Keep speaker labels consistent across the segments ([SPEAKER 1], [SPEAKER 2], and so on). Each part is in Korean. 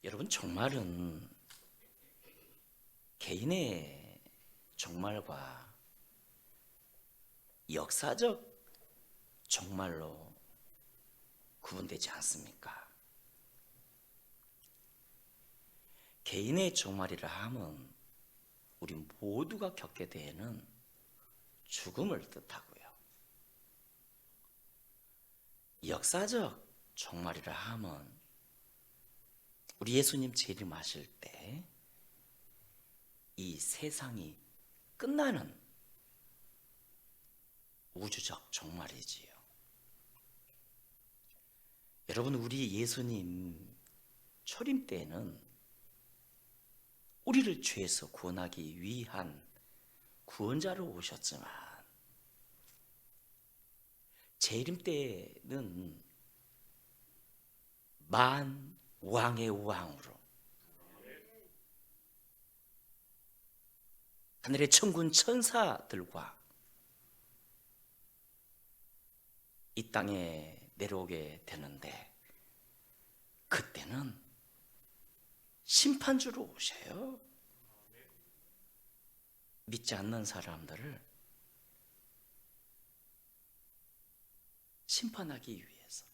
[SPEAKER 1] 여러분, 종말은 개인의 종말과 역사적 종말로 구분되지 않습니까? 개인의 종말이라 함은 우리 모두가 겪게 되는 죽음을 뜻하고요. 역사적 종말이라 함은 우리 예수님 재림하실 때 이 세상이 끝나는 우주적 종말이지요. 여러분, 우리 예수님 초림 때에는 우리를 죄에서 구원하기 위한 구원자로 오셨지만 재림 때는 만 왕의 왕으로 하늘의 천군 천사들과 이 땅에 내려오게 되는데, 그때는 심판주로 오셔요. 믿지 않는 사람들을 심판하기 위해서.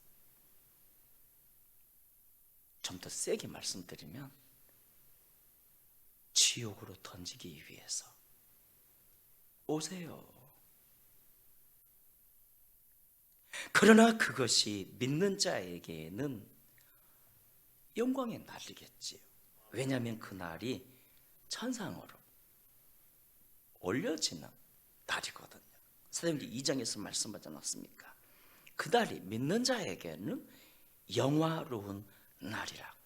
[SPEAKER 1] 좀 더 세게 말씀드리면 지옥으로 던지기 위해서 오세요. 그러나 그것이 믿는 자에게는 영광의 날이겠지요. 왜냐하면 그 날이 천상으로 올려지는 날이거든요. 사도행전 2장에서 말씀하지 않았습니까? 그 날이 믿는 자에게는 영화로운 날이라고.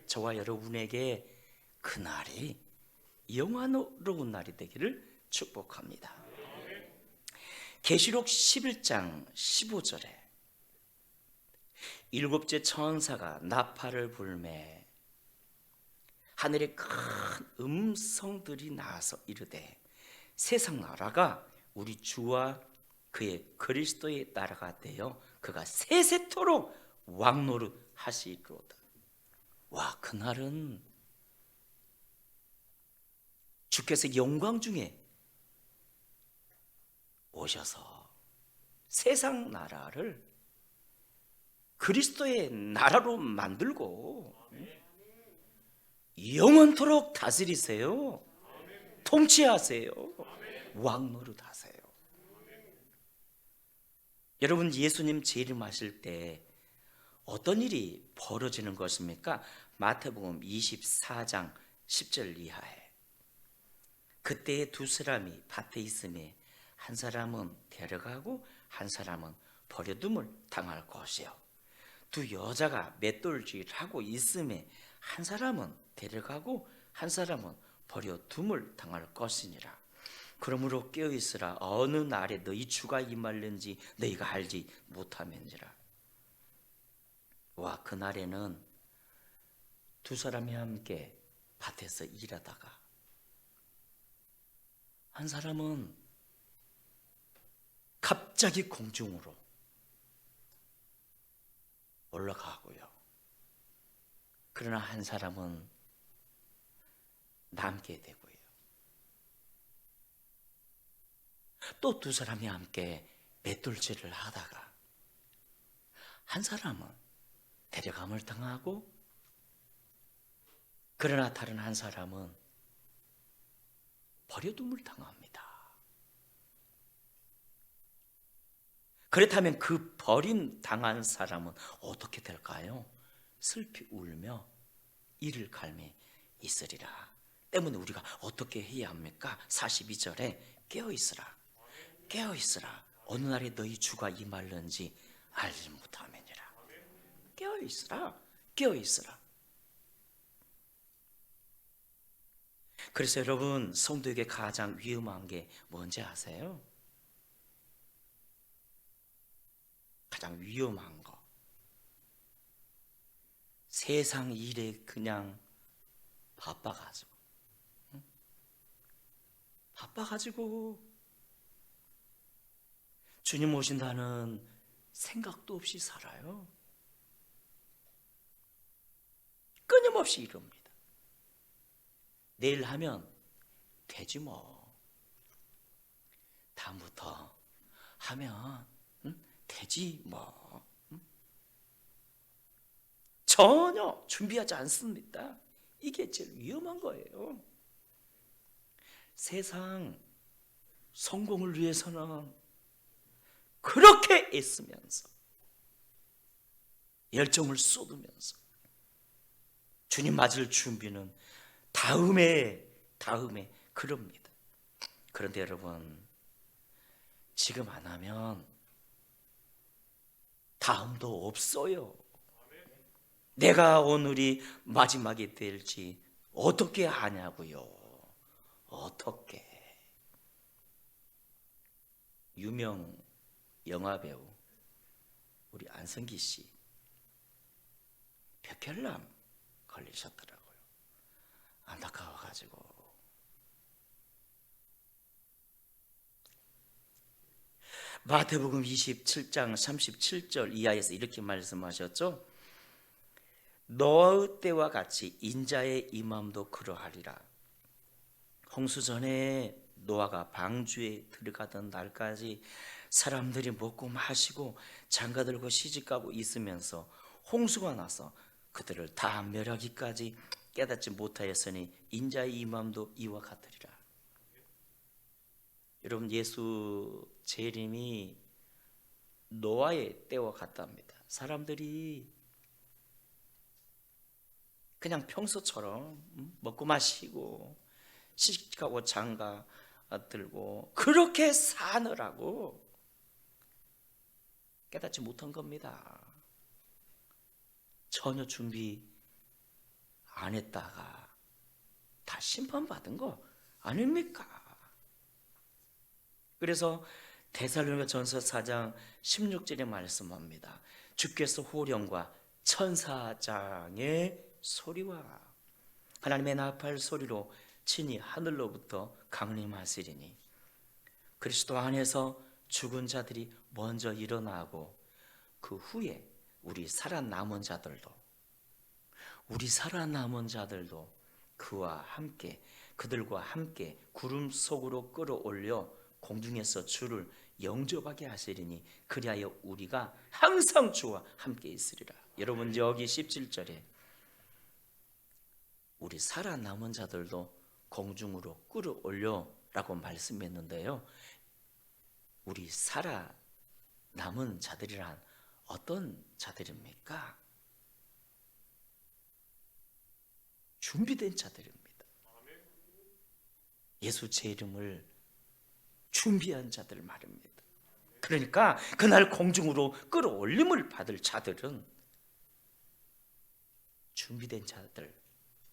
[SPEAKER 1] 저와 여러분에게 그 날이 영화로운 날이 되기를 축복합니다. 계시록 11장 15절에 일곱째 천사가 나팔을 불매 하늘에 큰 음성들이 나와서 이르되 세상 나라가 우리 주와 그의 그리스도의 나라가 되어 그가 세세토록 왕노릇 하시리로다. 와, 그날은 주께서 영광 중에 오셔서 세상 나라를 그리스도의 나라로 만들고 영원토록 다스리세요. 통치하세요. 왕노릇 하세요. 여러분, 예수님 재림하실 때 어떤 일이 벌어지는 것입니까? 마태복음 24장 10절 이하에 그때에 두 사람이 밭에 있으니 한 사람은 데려가고 한 사람은 버려둠을 당할 것이요, 두 여자가 맷돌질하고 있음에 한 사람은 데려가고 한 사람은 버려둠을 당할 것이니라. 그러므로 깨어있으라. 어느 날에 너희 주가 임할는지 너희가 알지 못함인지라. 와, 그날에는 두 사람이 함께 밭에서 일하다가 한 사람은 갑자기 공중으로 올라가고요, 그러나 한 사람은 남게 되고요, 또 두 사람이 함께 맷돌질을 하다가 한 사람은 데려감을 당하고, 그러나 다른 한 사람은 버려둠을 당합니다. 그렇다면 그 버림 당한 사람은 어떻게 될까요? 슬피 울며 이를 갈매 있으리라. 때문에 우리가 어떻게 해야 합니까? 42절에 깨어있으라. 깨어있으라. 어느 날에 너희 주가 임할는지 알지 못함이니라. 깨어있으라. 깨어있으라. 그래서 여러분, 성도에게 가장 위험한 게 뭔지 아세요? 가장 위험한 거, 세상 일에 그냥 바빠가지고 주님 오신다는 생각도 없이 살아요. 끊임없이 이룹니다. 내일 하면 되지 뭐. 다음부터 하면 되지 뭐. 전혀 준비하지 않습니다. 이게 제일 위험한 거예요. 세상 성공을 위해서는 그렇게 애쓰면서 열정을 쏟으면서 주님 맞을 준비는 다음에 그럽니다. 그런데 여러분, 지금 안 하면 다음도 없어요. 내가 오늘이 마지막이 될지 어떻게 아냐고요. 어떻게. 유명 영화배우 우리 안성기 씨 백혈암 걸리셨더라고요. 안타까워가지고 마태복음 27장 37절 이하에서 이렇게 말씀하셨죠. 노아의 때와 같이 인자의 임함도 그러하리라. 홍수 전에 노아가 방주에 들어가던 날까지 사람들이 먹고 마시고 장가들고 시집가고 있으면서 홍수가 나서 그들을 다 멸하기까지 깨닫지 못하였으니 인자의 임함도 이와 같으리라. 여러분, 예수 재림이 노아의 때와 같답니다. 사람들이 그냥 평소처럼 먹고 마시고 시집가고 장가 들고 그렇게 사느라고 깨닫지 못한 겁니다. 전혀 준비 안 했다가 다 심판받은 거 아닙니까? 그래서 데살로니가전서 4장 16절에 말씀합니다. 주께서 호령과 천사장의 소리와 하나님의 나팔 소리로 친히 하늘로부터 강림하시리니 그리스도 안에서 죽은 자들이 먼저 일어나고 그 후에 우리 살아남은 자들도 그와 함께 그들과 함께 구름 속으로 끌어올려 공중에서 주를 영접하게 하시리니 그리하여 우리가 항상 주와 함께 있으리라. 여러분, 여기 17절에 우리 살아남은 자들도 공중으로 끌어올려 라고 말씀했는데요, 우리 살아남은 자들이란 어떤 자들입니까? 준비된 자들입니다. 예수 제 이름을 준비한 자들 말입니다. 그러니까 그날 공중으로 끌어올림을 받을 자들은 준비된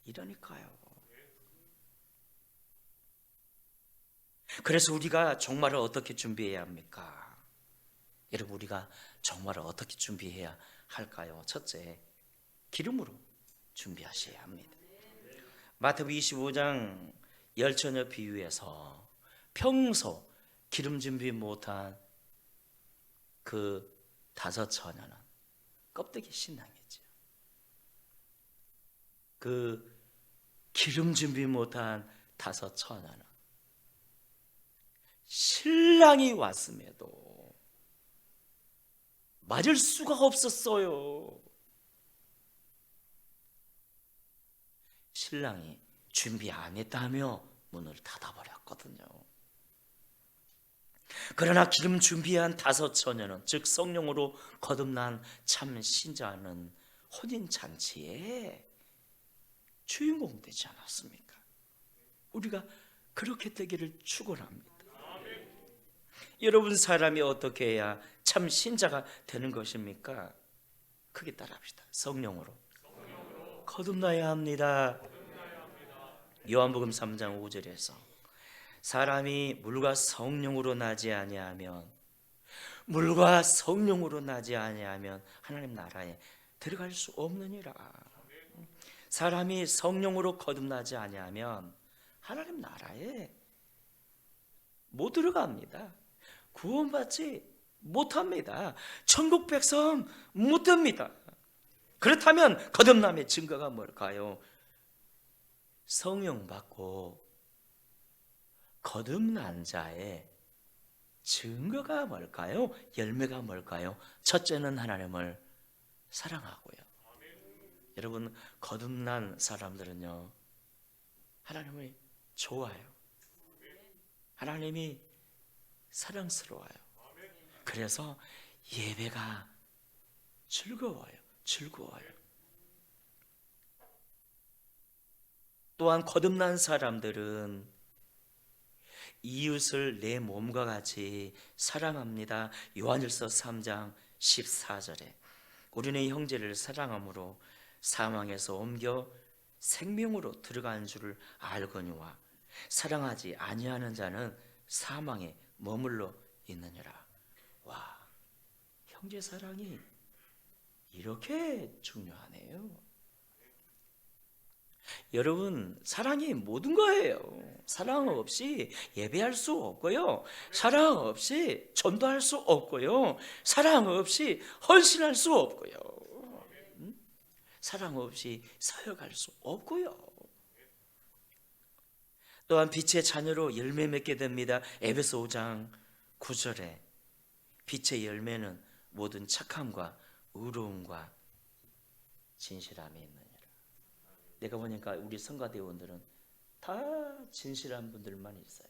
[SPEAKER 1] 자들이라니까요. 그래서 우리가 종말을 어떻게 준비해야 합니까? 여러분, 우리가 종말을 어떻게 준비해야 할까요? 첫째, 기름으로 준비하셔야 합니다. 마태복음 25장 열처녀 비유에서 평소 기름 준비 못한 그 5처녀는 껍데기 신앙이죠. 그 기름 준비 못한 5처녀는 신랑이 왔음에도 맞을 수가 없었어요. 신랑이 준비 안 했다며 문을 닫아버렸거든요. 그러나 기름 준비한 5처녀는, 즉 성령으로 거듭난 참 신자는 혼인잔치에 주인공 되지 않았습니까? 우리가 그렇게 되기를 축원합니다. 여러분, 사람이 어떻게 해야 참 신자가 되는 것입니까? 크게 따라합시다. 성령으로 거듭나야 합니다. 요한복음 3장 5절에서 사람이 물과 성령으로 나지 아니하면 하나님 나라에 들어갈 수 없느니라. 사람이 성령으로 거듭나지 아니하면 하나님 나라에 못 들어갑니다. 구원받지 못합니다. 천국 백성 못 됩니다. 그렇다면 거듭남의 증거가 뭘까요? 성령 받고 거듭난 자의 증거가 뭘까요? 열매가 뭘까요? 첫째는 하나님을 사랑하고요. 여러분, 거듭난 사람들은요, 하나님이 좋아요. 하나님이 사랑스러워요. 그래서 예배가 즐거워요. 또한 거듭난 사람들은 이웃을 내 몸과 같이 사랑합니다. 요한일서 3장 14절에 우리는 형제를 사랑함으로 사망에서 옮겨 생명으로 들어가는 줄을 알거니와 사랑하지 아니하는 자는 사망에 머물러 있느니라. 와, 형제 사랑이 이렇게 중요하네요. 여러분, 사랑이 모든 거예요. 사랑 없이 예배할 수 없고요, 사랑 없이 전도할 수 없고요, 사랑 없이 헌신할 수 없고요, 사랑 없이 사역할 수 없고요. 또한 빛의 자녀로 열매 맺게 됩니다. 에베소 5장 9절에 빛의 열매는 모든 착함과 의로움과 진실함이 있느니라. 내가 보니까 우리 성가대원들은 다 진실한 분들만 있어요.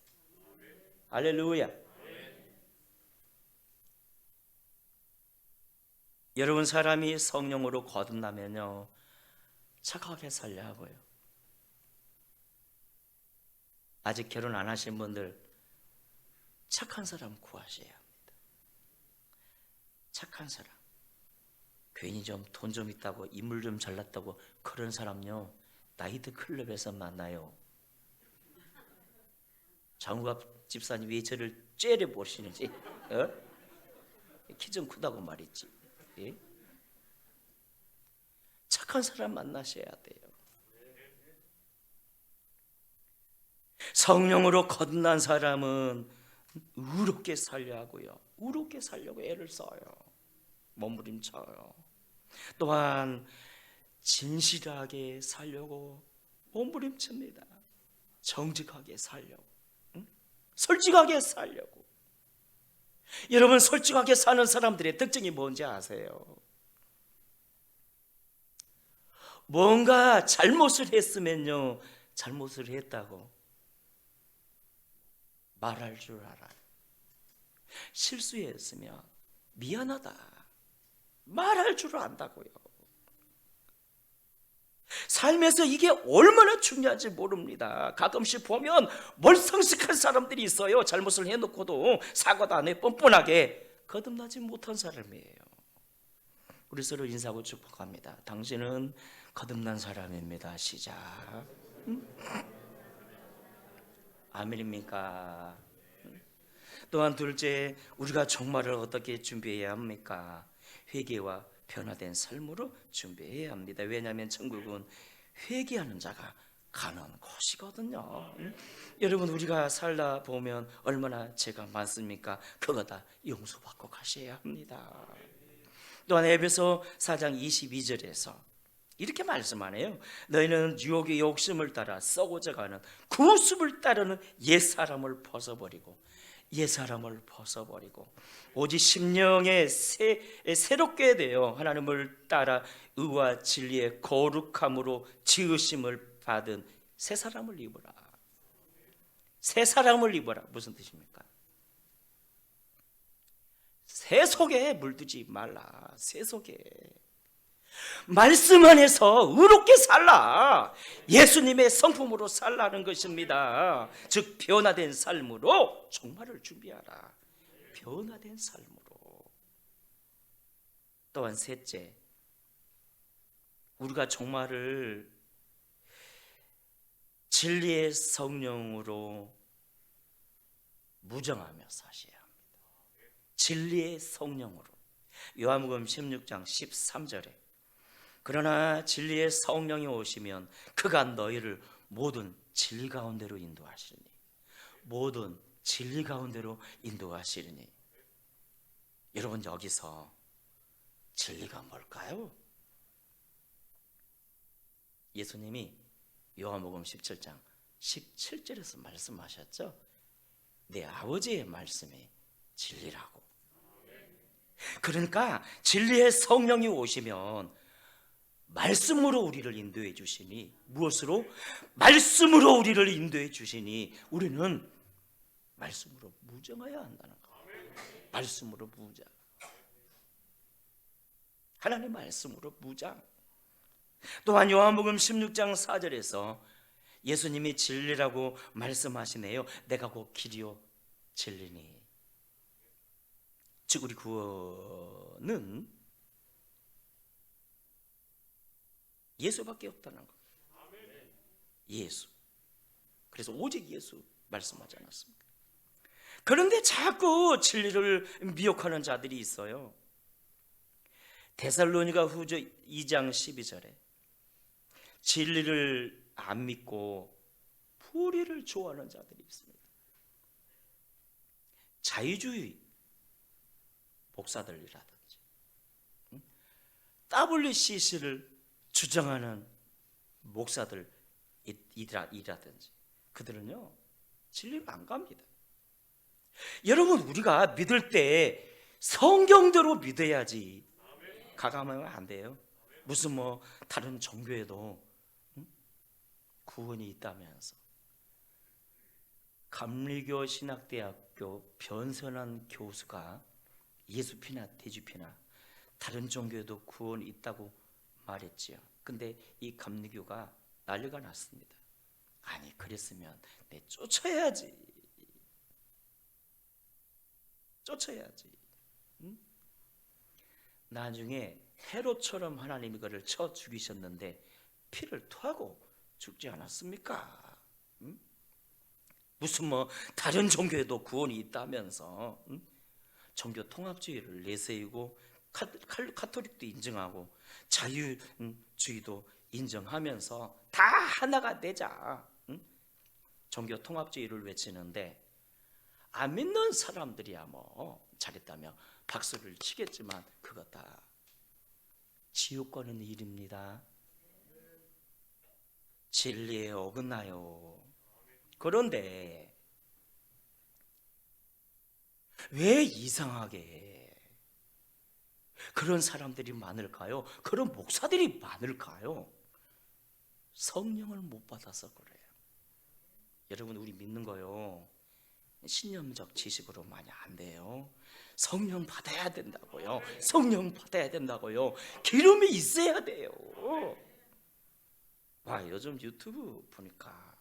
[SPEAKER 1] 할렐루야. 여러분, 사람이 성령으로 거듭나면요, 착하게 살려 하고요. 아직 결혼 안 하신 분들 착한 사람 구하셔야 합니다. 착한 사람. 괜히 좀 돈 좀 있다고, 인물 좀 잘났다고 그런 사람요, 나이트 클럽에서 만나요. 장우갑 집사님 왜 저를 째려 보시는지, 키 좀 크다고 말했지. 예? 착한 사람 만나셔야 돼요. 성령으로 거듭난 사람은 의롭게 살려 하고요, 의롭게 살려고 애를 써요. 몸부림쳐요. 또한 진실하게 살려고 몸부림칩니다. 정직하게 살려고, 솔직하게 살려고. 여러분, 솔직하게 사는 사람들의 특징이 뭔지 아세요? 뭔가 잘못을 했으면요, 잘못을 했다고 말할 줄 알아요. 실수했으면 미안하다 말할 줄 안다고요. 삶에서 이게 얼마나 중요한지 모릅니다. 가끔씩 보면 멀성식한 사람들이 있어요. 잘못을 해놓고도 사과도 안 해 뻔뻔하게 거듭나지 못한 사람이에요. 우리 서로 인사하고 축복합니다. 당신은 거듭난 사람입니다. 시작. 아멘입니까? 또한 둘째, 우리가 종말을 어떻게 준비해야 합니까? 회개와 변화된 삶으로 준비해야 합니다. 왜냐하면 천국은 회개하는 자가 가는 곳이거든요. 여러분, 우리가 살다 보면 얼마나 죄가 많습니까? 그거 다 용서받고 가셔야 합니다. 또한 에베소 4장 22절에서 이렇게 말씀하네요. 너희는 유혹의 욕심을 따라 썩어져 가는 구습을 따르는 옛사람을 벗어버리고 오직 심령에 새롭게 되어 하나님을 따라 의와 진리의 거룩함으로 지으심을 받은 새 사람을 입어라. 새 사람을 입어라. 무슨 뜻입니까? 새 속에 물들지 말라. 새 속에 말씀 안에서 의롭게 살라. 예수님의 성품으로 살라는 것입니다. 즉 변화된 삶으로 종말을 준비하라. 변화된 삶으로. 또한 셋째, 우리가 종말을 진리의 성령으로 무정하며 사셔야 합니다. 진리의 성령으로. 요한복음 16장 13절에 그러나 진리의 성령이 오시면 그가 너희를 모든 진리 가운데로 인도하시리니, 모든 진리 가운데로 인도하시리니. 여러분, 여기서 진리가 뭘까요? 예수님이 요한복음 17장 17절에서 말씀하셨죠. 내 아버지의 말씀이 진리라고. 그러니까 진리의 성령이 오시면 말씀으로 우리를 인도해 주시니, 무엇으로? 말씀으로 우리를 인도해 주시니 우리는 말씀으로 무장해야 한다는 거예요. 말씀으로 무장. 하나님 말씀으로 무장. 또한 요한복음 16장 4절에서 예수님이 진리라고 말씀하시네요. 내가 곧 길이요 진리니. 즉 우리 구원은 예수밖에 없다는 거예요. 예수. 그래서 오직 예수 말씀하지 않았습니까? 그런데 자꾸 진리를 미혹하는 자들이 있어요. 데살로니가 후서 2장 12절에 진리를 안 믿고 불의를 좋아하는 자들이 있습니다. 자유주의 목사들이라든지 WCC를 주장하는 목사들이라든지 그들은요 진리를 안 갑니다. 여러분, 우리가 믿을 때 성경대로 믿어야지. 가감하면 안 돼요. 무슨 다른 종교에도 구원이 있다면서. 감리교 신학대학교 변선한 교수가 예수피나 태주피나 다른 종교에도 구원이 있다고 말했지요. 근데 이 감리교가 난리가 났습니다. 아니, 그랬으면 내 쫓아야지. 응? 나중에 헤롯처럼 하나님이 그를 쳐 죽이셨는데 피를 토하고 죽지 않았습니까? 응? 무슨 다른 종교에도 구원이 있다면서. 응? 종교 통합주의를 내세우고 카톨릭도 인정하고 자유주의도 인정하면서 다 하나가 되자. 응? 종교 통합주의를 외치는데 안 믿는 사람들이야 잘했다며 박수를 치겠지만 그거 다 지옥 가는 일입니다. 진리에 어긋나요. 그런데 왜 이상하게 그런 사람들이 많을까요? 그런 목사들이 많을까요? 성령을 못 받아서 그래요. 여러분, 우리 믿는 거요 신념적 지식으로 많이 안 돼요. 성령 받아야 된다고요. 성령 받아야 된다고요. 기름이 있어야 돼요. 와, 요즘 유튜브 보니까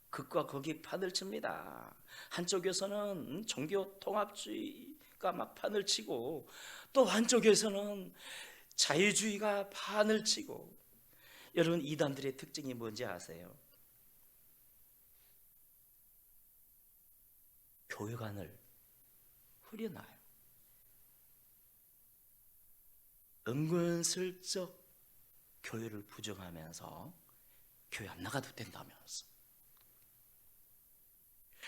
[SPEAKER 1] 극과 극이 판을 칩니다. 한쪽에서는 종교 통합주의가 막 판을 치고 또 한쪽에서는 자유주의가 판을 치고. 여러분, 이단들의 특징이 뭔지 아세요? 교회관을 흐려놔요. 은근슬쩍 교회를 부정하면서 교회 안 나가도 된다면서,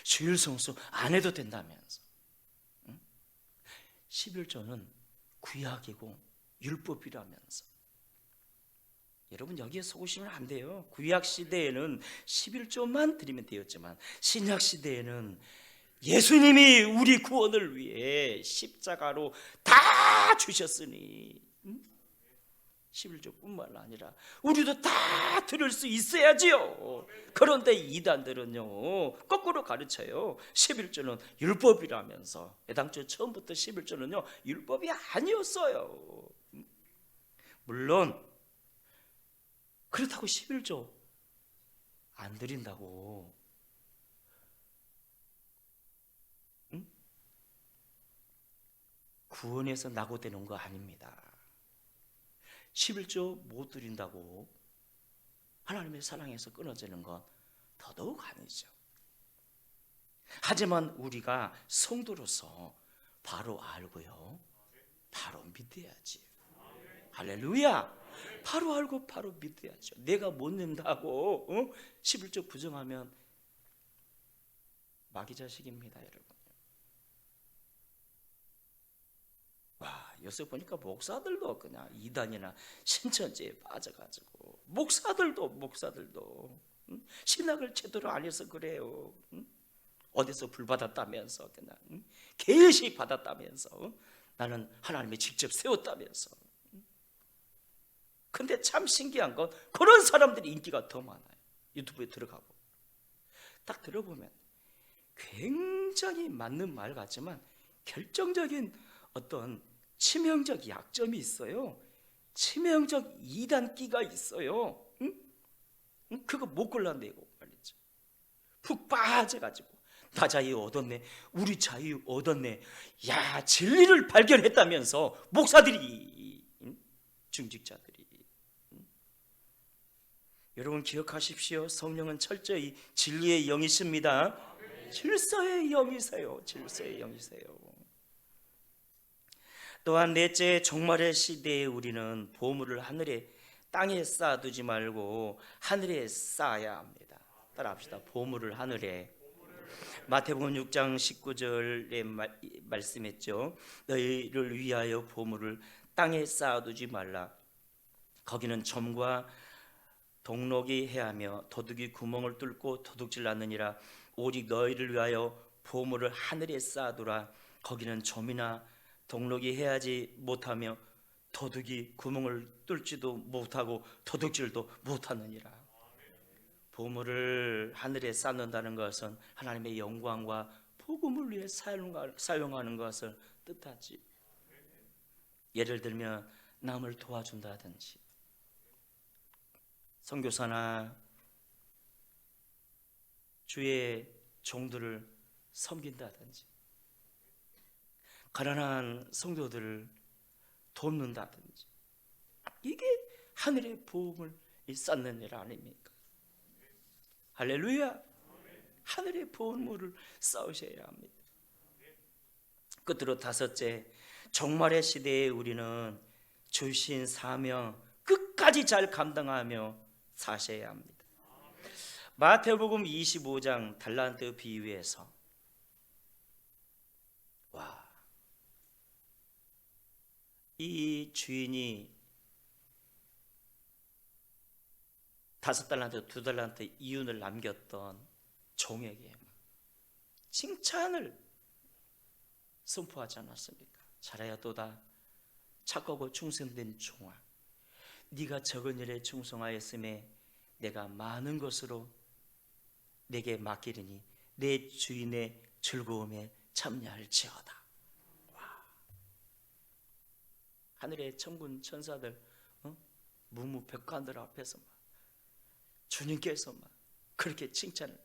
[SPEAKER 1] 주일 성수 안 해도 된다면서. 11조는 구약이고 율법이라면서. 여러분, 여기에 속으시면 안 돼요. 구약 시대에는 11조만 드리면 되었지만 신약 시대에는 예수님이 우리 구원을 위해 십자가로 다 주셨으니 11조뿐만 아니라 우리도 다 들을 수 있어야지요. 그런데 이단들은요 거꾸로 가르쳐요. 11조는 율법이라면서. 애당초 처음부터 11조는요 율법이 아니었어요. 물론 그렇다고 11조 안 드린다고 구원에서 낙오되는 거 아닙니다. 11조 못 드린다고 하나님의 사랑에서 끊어지는 건 더더욱 아니죠. 하지만 우리가 성도로서 바로 알고요 바로 믿어야지. 할렐루야. 바로 알고 바로 믿어야죠. 내가 못 낸다고 11조 부정하면 마귀 자식입니다, 여러분. 와, 요새 보니까 목사들도 그냥 이단이나 신천지에 빠져가지고 목사들도 신학을 제대로 안 해서 그래요. 어디서 불 받았다면서 그냥 계시 받았다면서 나는 하나님이 직접 세웠다면서. 근데 참 신기한 건 그런 사람들이 인기가 더 많아요. 유튜브에 들어가고 딱 들어보면 굉장히 맞는 말 같지만 결정적인 어떤 치명적 약점이 있어요. 치명적 이단기가 있어요. 그거 못 골라내고 말이죠. 푹 빠져가지고 나 자유 얻었네, 우리 자유 얻었네, 야 진리를 발견했다면서 목사들이, 중직자들이. 여러분 기억하십시오. 성령은 철저히 진리의 영이십니다. 질서의 영이세요. 질서의 영이세요. 또한 넷째, 종말의 시대에 우리는 보물을 하늘에 땅에 쌓아두지 말고 하늘에 쌓아야 합니다. 따라합시다. 보물을 하늘에. 마태복음 6장 19절에 말씀했죠. 너희를 위하여 보물을 땅에 쌓아두지 말라. 거기는 점과 동록이 해하며 도둑이 구멍을 뚫고 도둑질 않느니라. 오직 너희를 위하여 보물을 하늘에 쌓아두라. 거기는 점이나 동록이 해하지 못하며 도둑이 구멍을 뚫지도 못하고 도둑질도 못하느니라. 보물을 하늘에 쌓는다는 것은 하나님의 영광과 복음을 위해 사용하는 것을 뜻하지. 예를 들면 남을 도와준다든지, 선교사나 주의 종들을 섬긴다든지, 가난한 성도들을 돕는다든지, 이게 하늘의 복음을 쌓는 일 아닙니까? 할렐루야. 하늘의 보물을 쌓으셔야 합니다. 끝으로 다섯째, 종말의 시대에 우리는 주신 사명 끝까지 잘 감당하며 사셔야 합니다. 마태복음 25장 달란트 비유에서 이 주인이 5달란트, 2달란트 이윤을 남겼던 종에게 칭찬을 선포하지 않았습니까? 잘하였도다 착하고 충성된 종아, 네가 적은 일에 충성하였음에 내가 많은 것으로 내게 맡기리니 내 주인의 즐거움에 참여할지어다. 하늘의 천군 천사들, 무무백관들 앞에서 주님께서 그렇게 칭찬을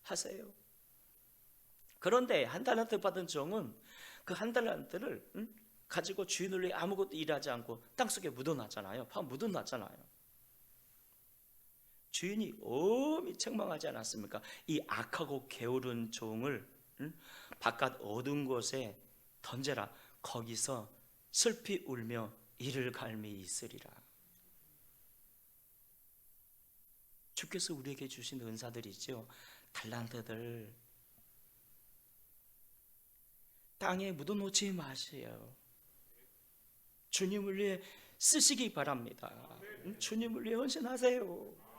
[SPEAKER 1] 하세요. 그런데 한 달란트 받은 종은 그 한 달란트를 가지고 주인을 위해 아무것도 일하지 않고 땅속에 묻어놨잖아요. 묻어놨잖아요. 주인이 엄히 책망하지 않았습니까? 이 악하고 게으른 종을 바깥 어두운 곳에 던져라. 거기서 슬피 울며 이를 갈미 있으리라. 주께서 우리에게 주신 은사들이죠. 달란트들 땅에 묻어놓지 마세요. 주님을 위해 쓰시기 바랍니다. 주님을 위해 헌신하세요.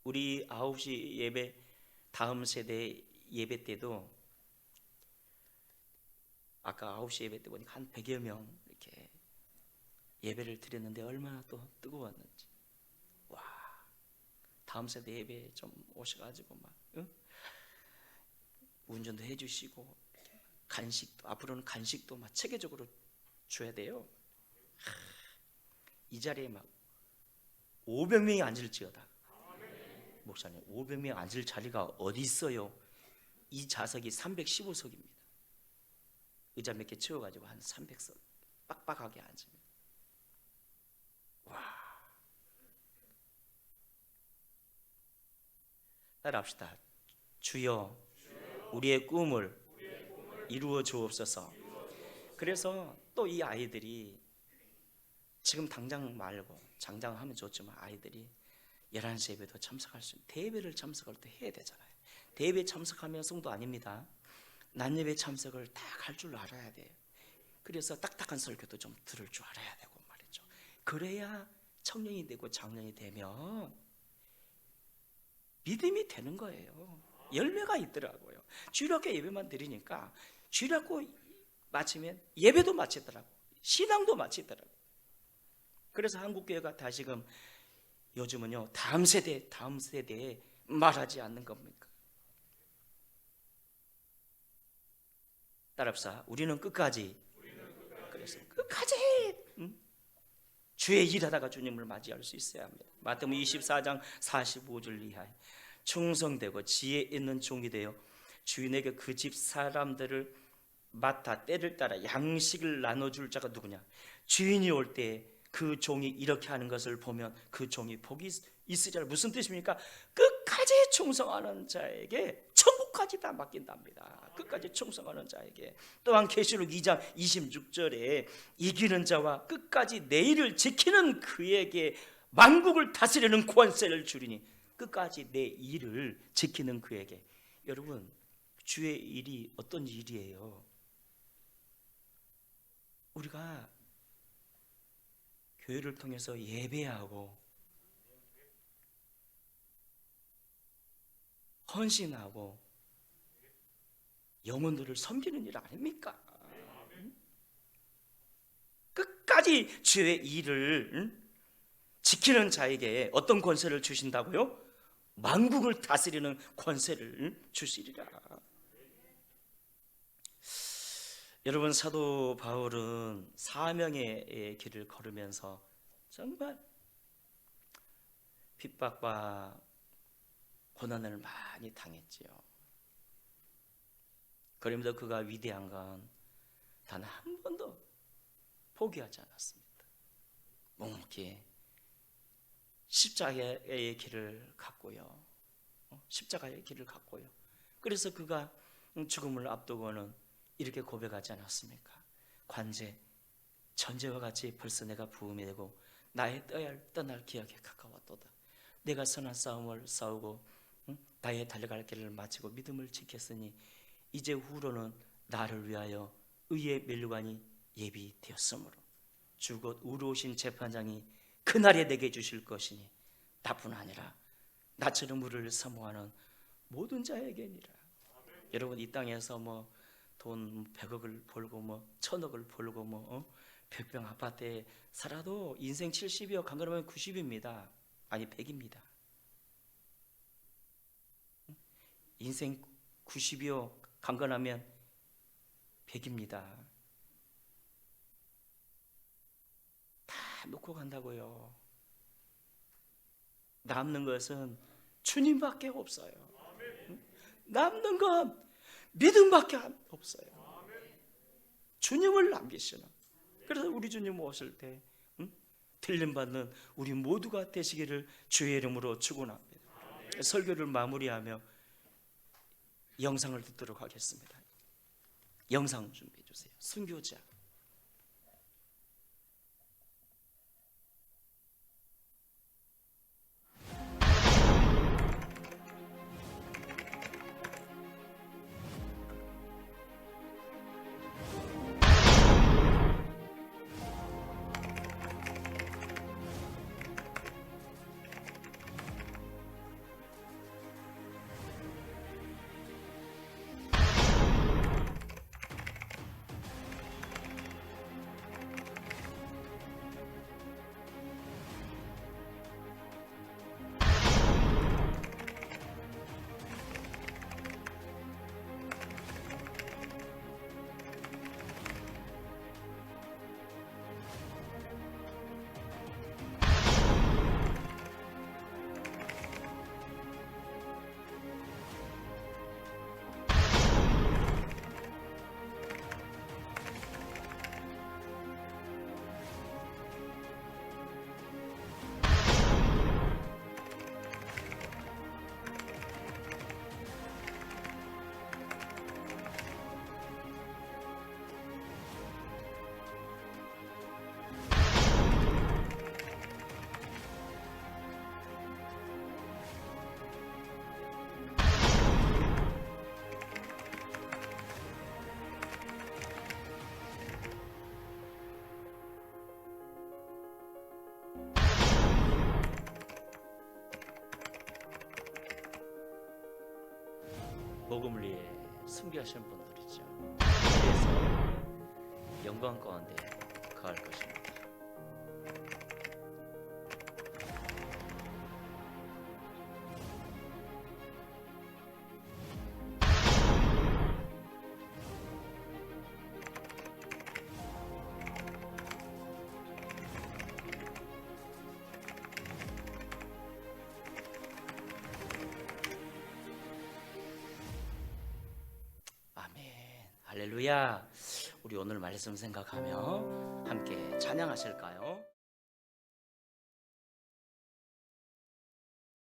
[SPEAKER 1] 우리 9시 예배, 다음 세대 예배 때도 아까 9시 예배 때 보니까 한 100여 명 이렇게 예배를 드렸는데 얼마나 또 뜨거웠는지. 와, 다음 세대 예배 좀 오셔가지고 운전도 해주시고 간식도, 앞으로는 간식도 체계적으로 줘야 돼요. 이 자리에 500명이 앉을지어다. 목사님, 500명 앉을 자리가 어디 있어요? 이 좌석이 315석입니다. 의자 몇 개 채워가지고 한 300석 빡빡하게 앉으면, 와, 따라합시다. 주여, 우리의 꿈을 이루어 주옵소서. 그래서 또 이 아이들이 지금 당장 말고 장장하면 좋지만 아이들이 11시 예배도 참석할 수 있는, 대예배를 참석할 때 해야 되잖아요. 대예배 참석하면 성도 아닙니다. 낮예배 참석을 딱 할 줄 알아야 돼요. 그래서 딱딱한 설교도 좀 들을 줄 알아야 되고 말이죠. 그래야 청년이 되고 장년이 되면 믿음이 되는 거예요. 열매가 있더라고요. 주일학교 예배만 드리니까 주일학교 마치면 예배도 마치더라고, 신앙도 마치더라고. 그래서 한국교회가 다시금 요즘은요 다음 세대에 말하지 않는 겁니까? 따라합시다. 우리는 끝까지, 그래서 끝까지 주의 일하다가 주님을 맞이할 수 있어야 합니다. 마태복음 24장 45절 이하에 충성되고 지혜 있는 종이 되어 주인에게 그 집 사람들을 맡아 때를 따라 양식을 나눠줄 자가 누구냐? 주인이 올 때 그 종이 이렇게 하는 것을 보면 그 종이 복이 있으리라. 무슨 뜻입니까? 끝까지 충성하는 자에게 천국까지 다 맡긴답니다. 끝까지 충성하는 자에게. 또한 계시록 2장 26절에 이기는 자와 끝까지 내 일을 지키는 그에게 만국을 다스리는 권세를 주리니, 끝까지 내 일을 지키는 그에게. 여러분, 주의 일이 어떤 일이에요? 우리가 교회를 통해서 예배하고 헌신하고 영혼들을 섬기는 일 아닙니까? 끝까지 주의 일을 지키는 자에게 어떤 권세를 주신다고요? 만국을 다스리는 권세를 주시리라. 여러분, 사도 바울은 사명의 길을 걸으면서 정말 핍박과 고난을 많이 당했지요. 그러면서 그가 위대한 건 단 한 번도 포기하지 않았습니다. 묵묵히 십자가의 길을 갔고요. 십자가의 길을 갔고요. 그래서 그가 죽음을 앞두고는 이렇게 고백하지 않았습니까? 관제, 전제와 같이 벌써 내가 부음이 되고 나의 떠날 기약에 가까웠도다. 내가 선한 싸움을 싸우고 나의 달려갈 길을 마치고 믿음을 지켰으니 이제 후로는 나를 위하여 의의 면류관이 예비되었으므로 주 곧 의로우신 재판장이 그날에 내게 주실 것이니 나뿐 아니라 나처럼 우리를 사모하는 모든 자에게니라. 여러분, 이 땅에서 뭐 돈 100억을 벌고 뭐 1000억을 벌고 뭐 벽병 아파트에 살아도 인생 70이요 강건하면 90입니다. 아니 100입니다. 인생 90이요 강건하면 100입니다. 다 놓고 간다고요. 남는 것은 주님밖에 없어요. 남는 건 믿음밖에 없어요. 주님을 남기시는. 그래서 우리 주님 오실 때 들림받는 우리 모두가 되시기를 주의 이름으로 축원합니다. 설교를 마무리하며 영상을 듣도록 하겠습니다. 영상 준비해 주세요. 순교자. 복음을 위해 순교하신 분들이죠. 그래서 영광 가운데 거할 것입니다. 할렐루야. 우리 오늘 말씀 생각하며 함께 찬양하실까요?